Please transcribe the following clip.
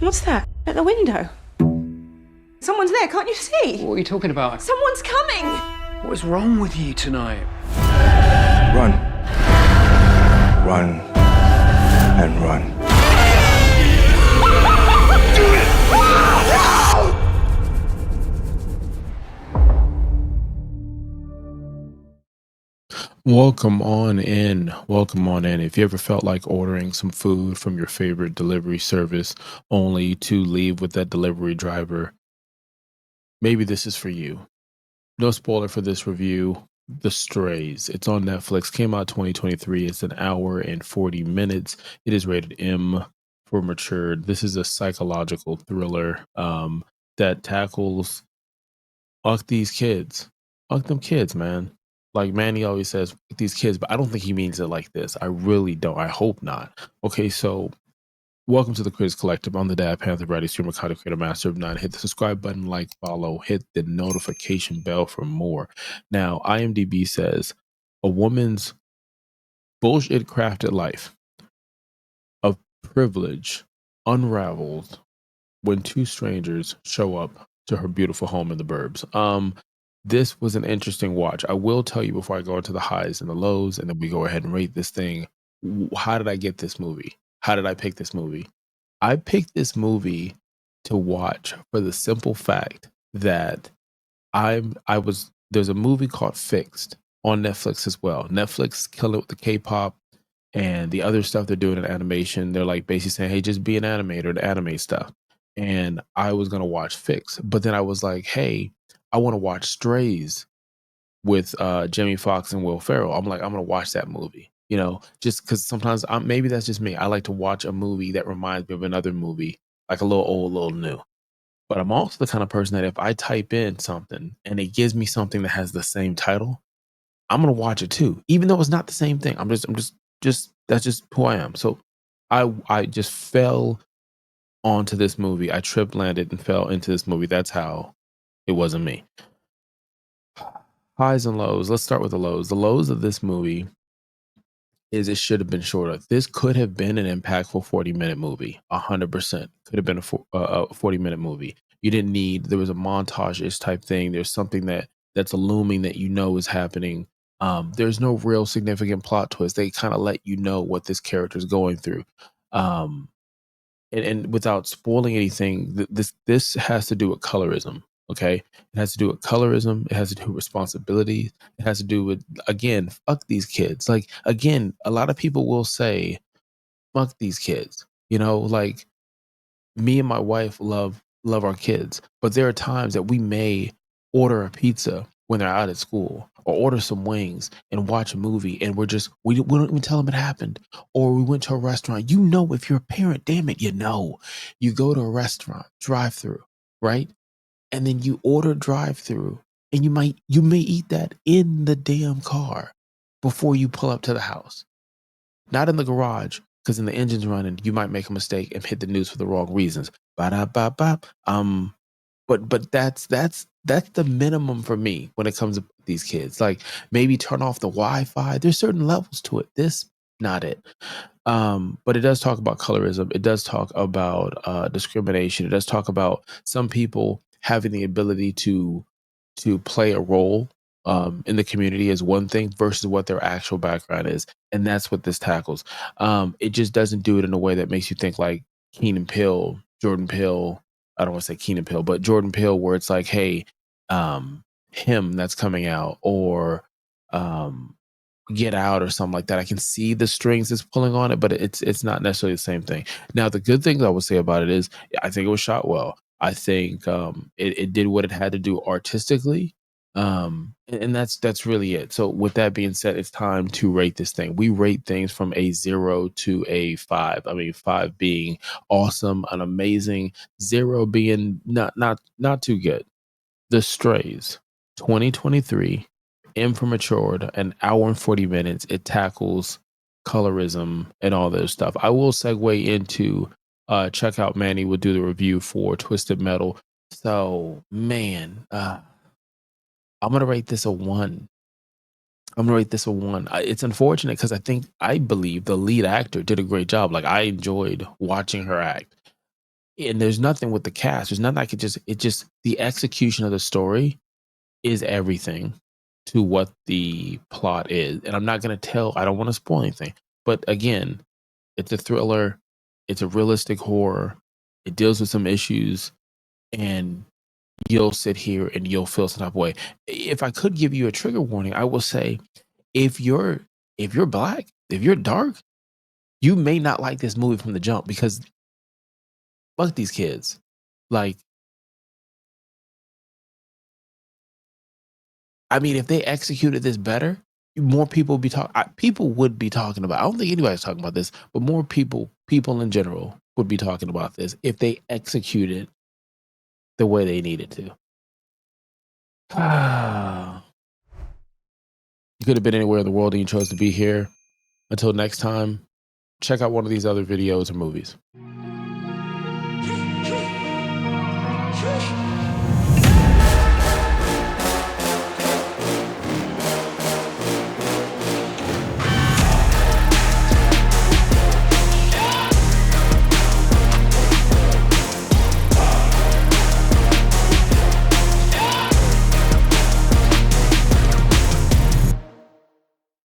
What's that? At the window? Someone's there, can't you see? What are you talking about? Someone's coming! What is wrong with you tonight? Run. Run. And run. Welcome on in. Welcome on in. If you ever felt like ordering some food from your favorite delivery service only to leave with that delivery driver, maybe this is for you. No spoiler for this review. The Strays. It's on Netflix. Came out 2023. It's an hour and 40 minutes. It is rated M for matured. This is a psychological thriller that tackles these kids. Them kids, man. Like Manny always says, these kids, but I don't think he means it like this. I really don't. I hope not. Okay, so welcome to the Critics Collective. I'm the Dad Panther, writer, streamer, content creator, master of none. Hit the subscribe button, like, follow, hit the notification bell for more. Now, IMDb says a woman's bullshit crafted life of privilege unraveled when two strangers show up to her beautiful home in the burbs. This was an interesting watch. I will tell you before I go into the highs and the lows, and then we go ahead and rate this thing. How did I get this movie? How did I pick this movie? I picked this movie to watch for the simple fact that there's a movie called Fixed on Netflix as well. Netflix killing it with the K-pop and the other stuff they're doing in animation. They're like basically saying, hey, just be an animator to animate stuff. And I was going to watch Fixed, but then I was like, hey, I want to watch Strays with Jamie Foxx and Will Ferrell. I'm like, I'm going to watch that movie, you know, just because sometimes maybe that's just me. I like to watch a movie that reminds me of another movie, like a little old, a little new. But I'm also the kind of person that if I type in something and it gives me something that has the same title, I'm going to watch it too, even though it's not the same thing. That's just who I am. So I just fell onto this movie. I trip landed and fell into this movie. That's how it wasn't me. Highs and lows. Let's start with the lows. The lows of this movie is it should have been shorter. This could have been an impactful 40-minute movie. 100% could have been a 40-minute movie. You didn't need. There was a montage-ish type thing. There's something that's looming that you know is happening. There's no real significant plot twist. They kind of let you know what this character is going through. And without spoiling anything, this has to do with colorism. Okay, it has to do with colorism. It has to do with responsibility. It has to do with, again, fuck these kids. Like, again, a lot of people will say, fuck these kids. You know, like me and my wife love our kids, but there are times that we may order a pizza when they're out at school, or order some wings and watch a movie, and we don't even tell them it happened. Or we went to a restaurant. You know, if you're a parent, damn it, you know, you go to a restaurant, drive-through, right? And then you order drive-through, and you may eat that in the damn car before you pull up to the house, not in the garage, because in the engine's running, you might make a mistake and hit the news for the wrong reasons. But that's the minimum for me when it comes to these kids. Like, maybe turn off the Wi-Fi. There's certain levels to it. This, not it. But it does talk about colorism. It does talk about discrimination. It does talk about some people having the ability to play a role in the community is one thing versus what their actual background is. And that's what this tackles. It just doesn't do it in a way that makes you think like Jordan Peele. I don't want to say Keenan Peele, but Jordan Peele, where it's like, hey, him that's coming out, or Get Out or something like that. I can see the strings it's pulling on it, but it's not necessarily the same thing. Now, the good thing I would say about it is I think it was shot well. I think it did what it had to do artistically. And that's really it. So with that being said, it's time to rate this thing. We rate things from a 0 to a 5. I mean, 5 being awesome and amazing, 0 being not too good. The Strays, 2023, M for matured, an hour and 40 minutes. It tackles colorism and all this stuff. I will segue into check out Manny will do the review for Twisted Metal. So man, I'm gonna rate this a 1. It's unfortunate because I believe the lead actor did a great job. Like, I enjoyed watching her act. and there's nothing with the cast. There's nothing I could just the execution of the story is everything to what the plot is. And I'm not going to tell, I don't want to spoil anything. But again, it's a thriller, it's a realistic horror, it deals with some issues, and you'll sit here and you'll feel some type of way. If I could give you a trigger warning, I will say if you're black, if you're dark, you may not like this movie from the jump, because fuck these kids. Like, I mean, if they executed this better, more people would be people would be talking about. I don't think anybody's talking about this, but more people in general would be talking about this if they executed the way they needed to. You could have been anywhere in the world and you chose to be here. Until next time, check out one of these other videos or movies.